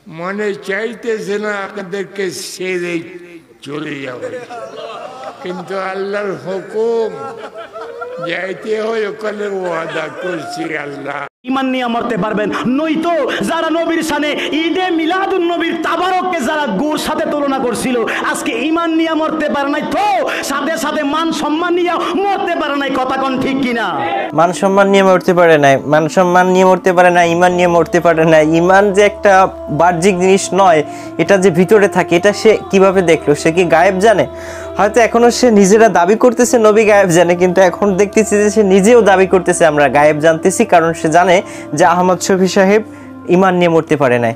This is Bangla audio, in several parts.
মনে চাইতেছে না আপনাদেরকে ছেড়ে চলে যাবে, কিন্তু আল্লাহর হুকুম, যাইতে হয় ওখানে ওয়াদা করছি আল্লাহ। ঈমান নিয়ে মরতে পারবেন, নয়তো যারা নবীর সানে ঈদে মিলাদুন নবীর তাবারককে যারা গুর সাথে তুলনা করছিল, আজকে ঈমান নিয়ে মরতে পারে নাই, তো সাথে সাথে মান সম্মান নিয়ে মরতে পারে নাই। কথা কোন ঠিক কিনা? মান সম্মান নিয়ে মরতে পারে নাই, মান সম্মান নিয়ে মরতে পারে না, ঈমান নিয়ে মরতে পারে না। ঈমান যে একটা বাহ্যিক জিনিস নয়, এটা যে ভিতরে থাকে, এটা সে কিভাবে দেখলো? সে কি গায়েব জানে? হয়তো এখনো সে নিজেরা দাবি করতেছে নবী গায়েব জানে, কিন্তু এখন দেখতেছি যে সে নিজেও দাবি করতেছে আমরা গায়েব জানতেছি, কারণ সে জানে যে আহমদ শফি সাহেব ঈমান নিয়ে মরতে পারে নাই।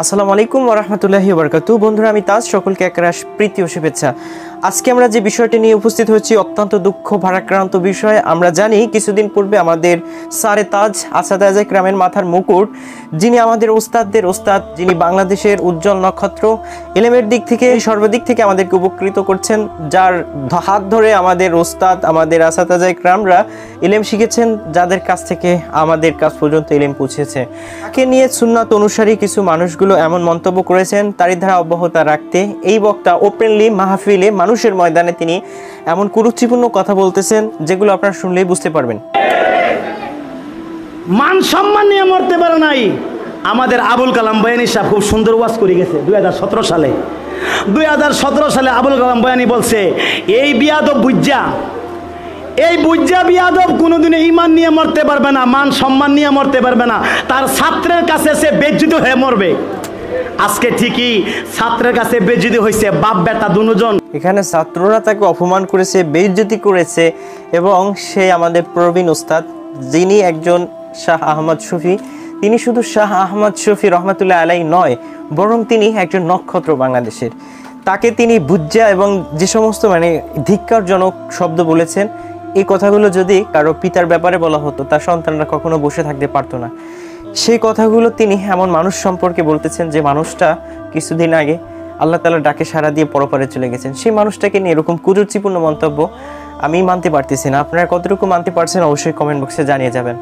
আসসালামু আলাইকুম ওয়া রাহমাতুল্লাহি ওয়া বারাকাতুহু। বন্ধুরা, আমি তাজ, সকলকে একরাশ প্রীতি ও শুভেচ্ছা। আজকে আমরা যে বিষয়টি নিয়ে উপস্থিত হয়েছি অত্যন্ত দুঃখ ভারাক্রান্ত বিষয়। আমরা জানি কিছুদিন পূর্বে আমাদের সারে তাজ আসাদায়ে কেরামের মাথার মুকুট, যিনি আমাদের ওস্তাদদের ওস্তাদ, যিনি বাংলাদেশের উজ্জ্বল নক্ষত্র, ইলমের দিক থেকে সর্বদিক থেকে আমাদেরকে উপকৃত করছেন, যার হাত ধরে আমাদের ওস্তাদ, আমাদের আসাদায়ে কেরামরা ইলম শিখেছেন, যাদের কাছ থেকে আমাদের কাছ পর্যন্ত ইলম পৌঁছেছে। তাকে নিয়ে সুন্নাত অনুসারী কিছু মানুষগুলো এমন মন্তব্য করেছেন, তারই ধারা অব্যাহত রাখতে এই বক্তা ওপেনলি মাহফিলে মানুষের ময়দানে তিনি এমন কুরুচিপূর্ণ কথা বলতেছেন, যেগুলো আপনারা শুনলেই বুঝতে পারবেন। মান সম্মান নিয়ে মরতে পারে নাই। আমাদের আবুল কালাম বয়ানী সাহেব খুব সুন্দর ওয়াজ করে গেছে 2017 সালে। 2017 সালে আবুল কালাম বয়ানী বলছে, এই বিয়াদব বুজ্জা, এই বুজ্জা বিয়াদব কোনোদিন ঈমান নিয়ে মরতে পারবে না, মান সম্মান নিয়ে মরতে পারবে না, তার ছাত্রের কাছে সে বেজ্জিত হয়ে মরবে। আজকে ঠিকই ছাত্রের কাছে বেজ্জিত হয়েছে, বাপ বেটা দুজন। এখানে ছাত্ররা তাকে অপমান করেছে, বেইজ্জতি করেছে, এবং সে আমাদের প্রবীণ ওস্তাদ, যিনি একজন শাহ আহমদ শফি, তিনি শুধু শাহ আহমদ শফি রহমাতুল্লাহ আলাইহি নয়, বরং তিনি একজন নক্ষত্র বাংলাদেশের। তাকে তিনি বুজ্জা এবং যে সমস্ত ধিক্কারজনক শব্দ বলেছেন, এই কথাগুলো যদি কারো পিতার ব্যাপারে বলা হতো, তার সন্তানরা কখনো বসে থাকতে পারতো না। সেই কথাগুলো তিনি এমন মানুষ সম্পর্কে বলতেছেন, যে মানুষটা কিছুদিন আগে আল্লাহ তাআলার ডাকে সাড়া দিয়ে পরপারে চলে গেছেন। সেই মানুষটাকে নিয়ে এরকম কুরুচিপূর্ণ মন্তব্য আমি মানতে পারতেছি না। আপনারা কতটুকু মানতে পারছেন অবশ্যই কমেন্ট বক্সে জানিয়ে যাবেন।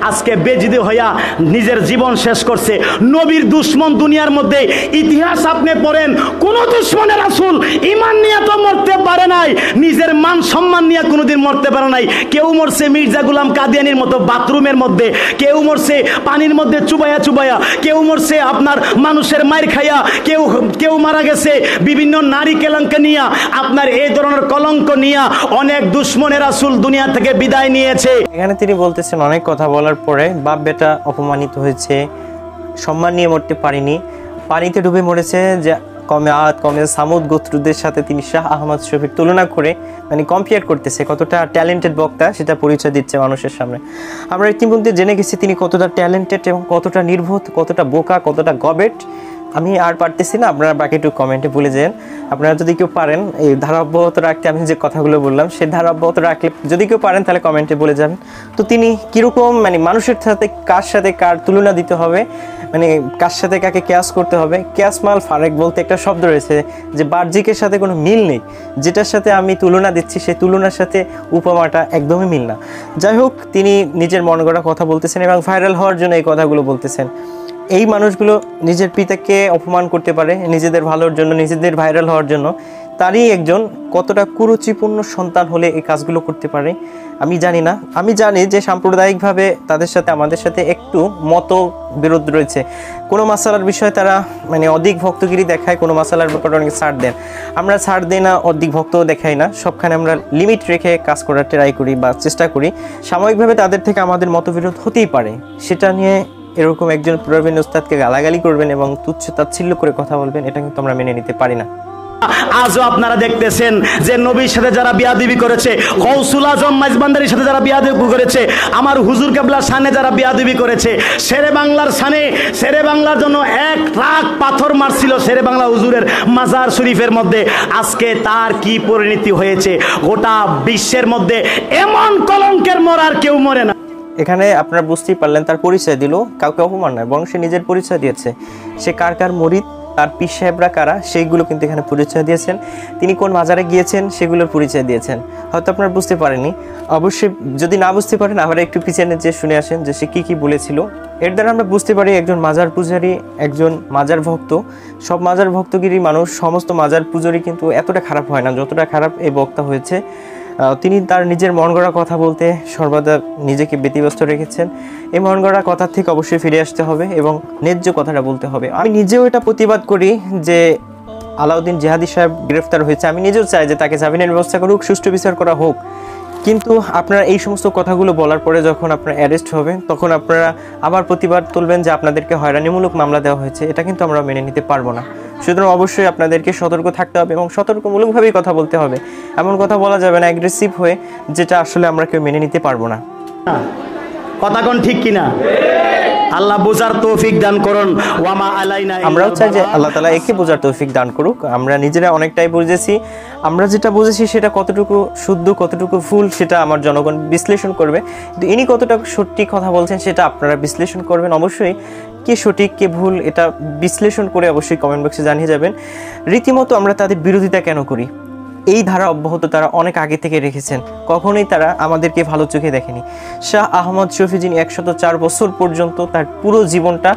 আজকে বেজিদ হইয়া নিজের জীবন শেষ করছে। নবীর দুশ্মন দুনিয়ার মধ্যে ইতিহাস আপনি পড়েন, কোন দুশ্মনের রাসূল ঈমান নিয়ে তো মরতে পারে নাই, নিজের মান সম্মান নিয়ে কোনোদিন মরতে পারে নাই। কেউ মরছে মির্জা গোলাম কাদিয়ানির মতো বাথরুমের মধ্যে, কেউ মরছে পানির মধ্যে চুবাইয়া চুবাইয়া, কেউ মরছে আপনার মানুষের মায়ের খাইয়া, কেউ মারা গেছে বিভিন্ন নারী কেলেঙ্কারি নিয়ে। আপনার এই ধরনের কলঙ্ক নিয়ে অনেক দুশ্মনের রাসূল দুনিয়া থেকে বিদায় নিয়েছে। এখানে তিনি বলতেছেন অনেক কথা বলার পরে বাপ বেটা অপমানিত হয়েছে, সম্মান নিয়ে মরতে পারেনি, পানিতে ডুবে মরেছে, যে কমে আদ কমে সামুদ গোত্রদের সাথে তিনি শাহ আহমদ শফির তুলনা করে কম্পেয়ার করতেছে। কতটা ট্যালেন্টেড বক্তা সেটা পরিচয় দিচ্ছে মানুষের সামনে। আমরা ইতিমধ্যে জেনে গেছি তিনি কতটা ট্যালেন্টেড এবং কতটা নির্বোধ, কতটা বোকা, কতটা গবেট। আমি আর পারতেছি না, আপনারা বাকিটুকু কমেন্টে বলে যান। আপনারা যদি কেউ পারেন এই ধারা অব্যাহত রাখতে, আমি যে কথাগুলো বললাম সেই ধারা অব্যাহত রাখলে যদি কেউ পারেন তাহলে কমেন্টে বলে যাবেন। তো তিনি কীরকম মানুষের সাথে কার সাথে কার তুলনা দিতে হবে, কার সাথে কাকে ক্যাশ করতে হবে। ক্যাশ মাল ফারেক বলতে একটা শব্দ রয়েছে, যে বাহ্যিকের সাথে কোনো মিল নেই, যেটার সাথে আমি তুলনা দিচ্ছি সেই তুলনার সাথে উপমাটা একদমই মিল না। যাই হোক, তিনি নিজের মন গড়া কথা বলতেছেন এবং ভাইরাল হওয়ার জন্য এই কথাগুলো বলতেছেন। এই মানুষগুলো নিজের পিতাকে অপমান করতে পারে নিজেদের ভালোর জন্য, নিজেদের ভাইরাল হওয়ার জন্য। তারই একজন কতটা কুরুচিপূর্ণ সন্তান হলে এই কাজগুলো করতে পারে আমি জানি না। আমি জানি যে সাম্প্রদায়িকভাবে তাদের সাথে আমাদের সাথে একটু মতবিরোধ রয়েছে। কোনো মাসালার বিষয়ে তারা অধিক ভক্তগিরি দেখায়, কোনো মাসালার ব্যাপারে অনেক ছাড় দেন। আমরা ছাড় দিই না, অধিক ভক্তও দেখাই না, সবখানে আমরা লিমিট রেখে কাজ করার ট্রাই করি বা চেষ্টা করি। সাময়িকভাবে তাদের থেকে আমাদের মতবিরোধ হতেই পারে, সেটা নিয়ে এরকম একজন প্রবীণ উস্তাদকে গালাগালি করবেন এবং তুচ্ছ তাচ্ছিল্য করে কথা বলবেন, এটা কিন্তু আমরা মেনে নিতে পারি না। আজও আপনারা দেখতেছেন যে নবীর সাথে যারা বিয়াদবি করেছে, গৌসুল আজম মাইজবান্দারির সাথে যারা বিয়াদবি করেছে, আমার হুজুর কেবলার সানে যারা বিয়াদবি করেছে, শেরে বাংলার সানে, শেরে বাংলার জন্য 1 ট্রাক পাথর মারছিল শেরে বাংলা হুজুরের মাজার শরীফের মধ্যে, আজকে তার কি পরিণতি হয়েছে? গোটা বিশ্বের মধ্যে এমন কলঙ্কের মরার কেউ মরে না। এখানে আপনারা বুঝতেই পারলেন, তার পরিচয় দিল, কাউকে অপমান নয়, বরং সে নিজের পরিচয় দিয়েছে। সে কার কার মুরিদ, তার পীর সাহেবরা কারা সেইগুলো কিন্তু এখানে পরিচয় দিয়েছেন। তিনি কোন মাজারে গিয়েছেন সেগুলোর পরিচয় দিয়েছেন। হয়তো আপনারা বুঝতে পারেননি, অবশ্যই যদি না বুঝতে পারেন আবার একটু পিছনে যে শুনে আসেন যে সে কী কী বলেছিল। এর দ্বারা আমরা বুঝতে পারি একজন মাজার পূজারী, একজন মাজার ভক্ত, সব মাজার ভক্তগিরি মানুষ, সমস্ত মাজার পূজারী কিন্তু এতটা খারাপ হয় না যতটা খারাপ এই বক্তা হয়েছে। তিনি তার নিজের মন গড়া কথা বলতে সর্বদা নিজেকে ব্যতিব্যস্ত রেখেছেন। এই মন গড়া কথা থেকে অবশ্যই ফিরে আসতে হবে এবং ন্যায্য কথাটা বলতে হবে। আমি নিজেও এটা প্রতিবাদ করি যে আলাউদ্দিন জিহাদি সাহেব গ্রেফতার হয়েছে, আমি নিজেও চাই যে তাকে জামিনের ব্যবস্থা করুক, সুষ্ঠু বিচার করা হোক। কিন্তু আপনারা এই সমস্ত কথাগুলো বলার পরে যখন আপনারা অ্যারেস্ট হবেন তখন আপনারা আবার প্রতিবাদ তুলবেন যে আপনাদেরকে হয়রানিমূলক মামলা দেওয়া হয়েছে। এটা কিন্তু আমরা মেনে নিতে পারবো না। সুতরাং অবশ্যই আপনাদেরকে সতর্ক থাকতে হবে এবং সতর্কমূলকভাবেই কথা বলতে হবে। এমন কথা বলা যাবে না অ্যাগ্রেসিভ হয়ে, যেটা আসলে আমরা কেউ মেনে নিতে পারবো না। কথা কোন ঠিক কিনা? আল্লাহ বোঝার তৌফিক দান করুন। ওয়ামা আলাইনা, আমরাও চাই যে আল্লাহ তাআলা একে বোঝার তৌফিক দান করুক। আমরা নিজেরা অনেকটাই বুঝেছি, আমরা যেটা বুঝেছি সেটা কতটুকু শুদ্ধ কতটুকু ভুল সেটা আমার জনগণ বিশ্লেষণ করবে। কিন্তু ইনি কতটা সঠিক কথা বলছেন সেটা আপনারা বিশ্লেষণ করবেন। অবশ্যই কে সঠিক কে ভুল এটা বিশ্লেষণ করে অবশ্যই কমেন্ট বক্সে জানিয়ে যাবেন। রীতিমতো আমরা তাদের বিরোধিতা কেন করি? এই ধারা অব্যাহত তারা অনেক আগে থেকে রেখেছেন, কখনোই তারা আমাদেরকে ভালো চোখে দেখেনি। শাহ আহমদ শফী যিনি 104 বছর পর্যন্ত তার পুরো জীবনটা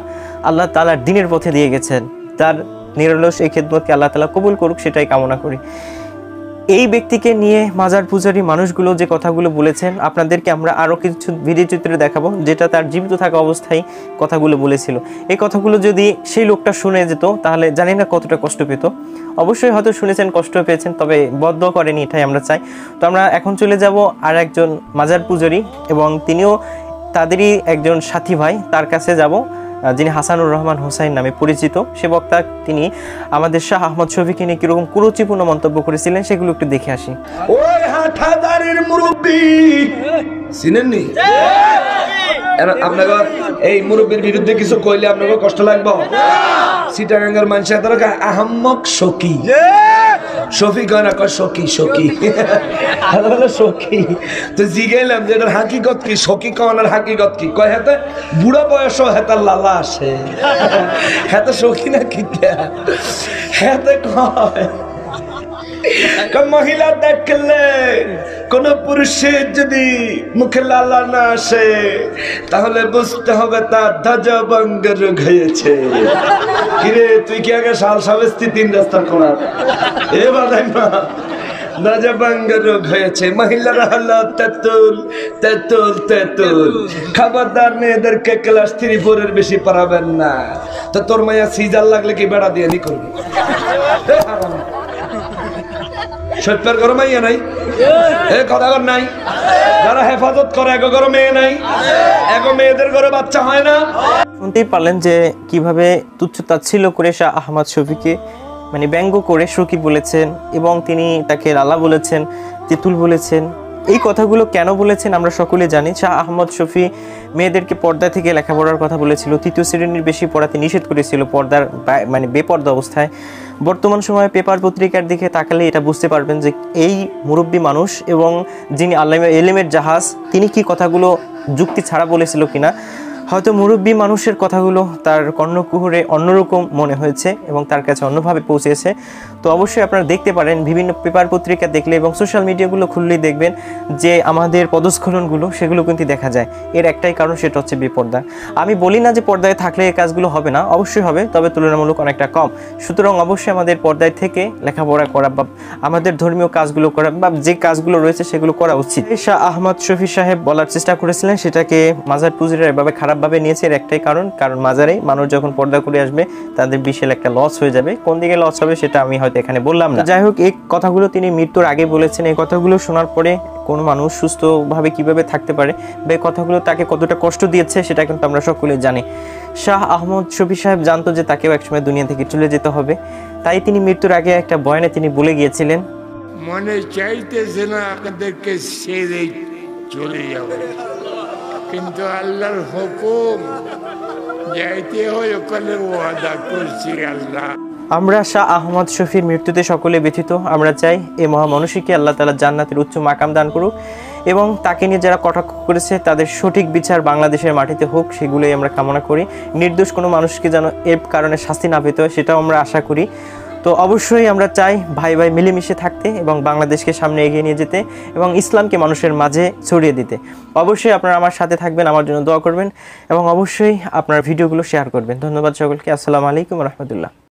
আল্লাহ তাআলার দ্বীনের পথে দিয়ে গেছেন, তার নিরলস এই খেদমতকে আল্লাহ তাআলা কবুল করুক সেটাই কামনা করি। এই ব্যক্তিকে নিয়ে মাজার পূজারী মানুষগুলো যে কথাগুলো বলেছেন আপনাদেরকে আমরা আরও কিছু ভিডিও চিত্রে দেখাবো, যেটা তার জীবিত থাকা অবস্থায় কথাগুলো বলেছিল। এই কথাগুলো যদি সেই লোকটা শুনে যেত তাহলে জানি না কতটা কষ্ট পেত। অবশ্যই হয়তো শুনেছেন, কষ্ট পেয়েছেন, তবে বদদোয়া করেনি, এটাই আমরা চাই। তো আমরা এখন চলে যাব আর একজন মাজার পূজারী এবং তিনিও তাদেরই একজন সাথী ভাই, তার কাছে যাব, যিনি হাসানুর রহমান হোসাইন নামে পরিচিত। সে বক্তা তিনি আমাদের শাহ আহমদ শফীকে নিয়ে কিরকম কুরুচিপূর্ণ মন্তব্য করেছিলেন সেগুলো একটু দেখে আসি। ওই হাটাদারির মুরব্বি চিনেননি? আপনাকে এই মুরব্বির বিরুদ্ধে কিছু কইলে আপনাকে কষ্ট লাগবে? সিটাগাঙ্গের মানুষ আহম্মক শকি, শফি কয় না, কয় শকি শকি শকি। তো জিগাইলাম যে এটার হাকিকত কি, শকি কওয়ানোর হাকিকত কি? কয় হাতে বুড়া বয়স হেতার লালা আসে, হাতে শকি না কি? হাতে কয় মহিলা দেখলে কোন পুরুষের যদি মুখে লালা না আসে তাহলে বুঝতে হবে তার ধ্বজভঙ্গ রোগ হয়েছে। কিরে তুই কি আগে শাল সাবেস্তি 3 রাস্তার কোনা এ বাদাই মা ধ্বজভঙ্গ রোগ হয়েছে। মহিলারা হলো তেঁতুল তেঁতুল তেঁতুল। খবরদার মেয়েদেরকে ক্লাস 3-4 এর বেশি পড়াবেন না। তো তোর মায়া সিজার লাগলে কি বেড়া দিয়ে নি করবি? সত্যের ঘরে মাইয়া নাই, এ কথা কর নাই। যারা হেফাজত করে এক ঘরে মেয়ে নাই, এক মেয়েদের ঘরে বাচ্চা হয় না। শুনতেই পারলেন যে কিভাবে তুচ্ছ তাচ্ছিল্য করে শাহ আহমদ শফীকে মানে ব্যঙ্গ করে শকি বলেছেন এবং তিনি তাকে লালা বলেছেন, তেঁতুল বলেছেন। এই কথাগুলো কেন বলেছেন আমরা সকলে জানি। শাহ আহমদ শফী মেয়েদেরকে পর্দা থেকে লেখাপড়ার কথা বলেছিল, 3য় শ্রেণীর বেশি পড়াতে নিষেধ করেছিল, পর্দার মানে বেপর্দা অবস্থায়। বর্তমান সময়ে পেপার পত্রিকার দিকে তাকালে এটা বুঝতে পারবেন যে এই মুরব্বী মানুষ এবং যিনি আল্লামা এলেমের জাহাজ তিনি কি কথাগুলো যুক্তি ছাড়া বলেছিল কিনা। হয়তো মুরব্বী মানুষের কথাগুলো তার কর্ণকুহরে অন্যরকম মনে হয়েছে এবং তার কাছে অন্যভাবে পৌঁছেছে। তো অবশ্যই আপনারা দেখতে পারেন বিভিন্ন পেপার পত্রিকা দেখলে এবং সোশ্যাল মিডিয়াগুলো খুললেই দেখবেন যে আমাদের পদস্খলনগুলো সেগুলো কিন্তু দেখা যায়। এর একটাই কারণ, সেটা হচ্ছে বেপর্দা। আমি বলি না যে পর্দায় থাকলে এই কাজগুলো হবে না, অবশ্যই হবে, তবে তুলনামূলক অনেকটা কম। সুতরাং অবশ্যই আমাদের পর্দায় থেকে লেখাপড়া করা বা আমাদের ধর্মীয় কাজগুলো করা বা যে কাজগুলো রয়েছে সেগুলো করা উচিত। শাহ আহমদ শফী সাহেব বলার চেষ্টা করেছিলেন সেটাকে মাজার পূজারীরা এভাবে খারাপভাবে নিয়েছে। এর একটাই কারণ মাজারে মানুষ যখন পর্দা করে আসবে তাদের বিশাল একটা লস হয়ে যাবে। কোন দিকে লস হবে সেটা আমি হয়তো এখানে বললাম না। যাই হোক, এই কথাগুলো তিনি মৃত্যুর আগে বলেছেন। এই কথাগুলো শোনার পরে কোনো মানুষ সুস্থভাবে কিভাবে থাকতে পারে বা এই কথাগুলো তাকে কতটা কষ্ট দিয়েছে সেটা কিন্তু আমরা সকলে জানি। শাহ আহমদ শফী সাহেব জানতো যে তাকেও একসময় দুনিয়া থেকে চলে যেতে হবে, তাই তিনি মৃত্যুর আগে একটা বয়ানে তিনি বলে গিয়েছিলেন, মনে চাইতেছে না আপনাদেরকে ছেড়ে চলে যাব, কিন্তু আল্লাহর হুকুম যাইতে হয় ওখানে ওয়াদা করছি আল্লাহ। আমরা শাহ আহমদ শফির মৃত্যুতে সকলে ব্যথিত। আমরা চাই এই মহামানুষীকে আল্লাহ তাআলা জান্নাতের উচ্চ মাকাম দান করুক এবং তাকে নিয়ে যারা কটাক্ষ করেছে তাদের সঠিক বিচার বাংলাদেশের মাটিতে হোক, সেগুলোই আমরা কামনা করি। নির্দোষ কোনো মানুষকে যেন এর কারণে শাস্তি না পেতে হয় সেটাও আমরা আশা করি। তো অবশ্যই আমরা চাই ভাই ভাই মিলেমিশে থাকতে এবং বাংলাদেশকে সামনে এগিয়ে নিয়ে যেতে এবং ইসলামকে মানুষের মাঝে ছড়িয়ে দিতে। অবশ্যই আপনারা আমার সাথে থাকবেন, আমার জন্য দোয়া করবেন এবং অবশ্যই আপনার ভিডিওগুলো শেয়ার করবেন। ধন্যবাদ সকলকে। আসসালামু আলাইকুম রহমতুল্লাহ।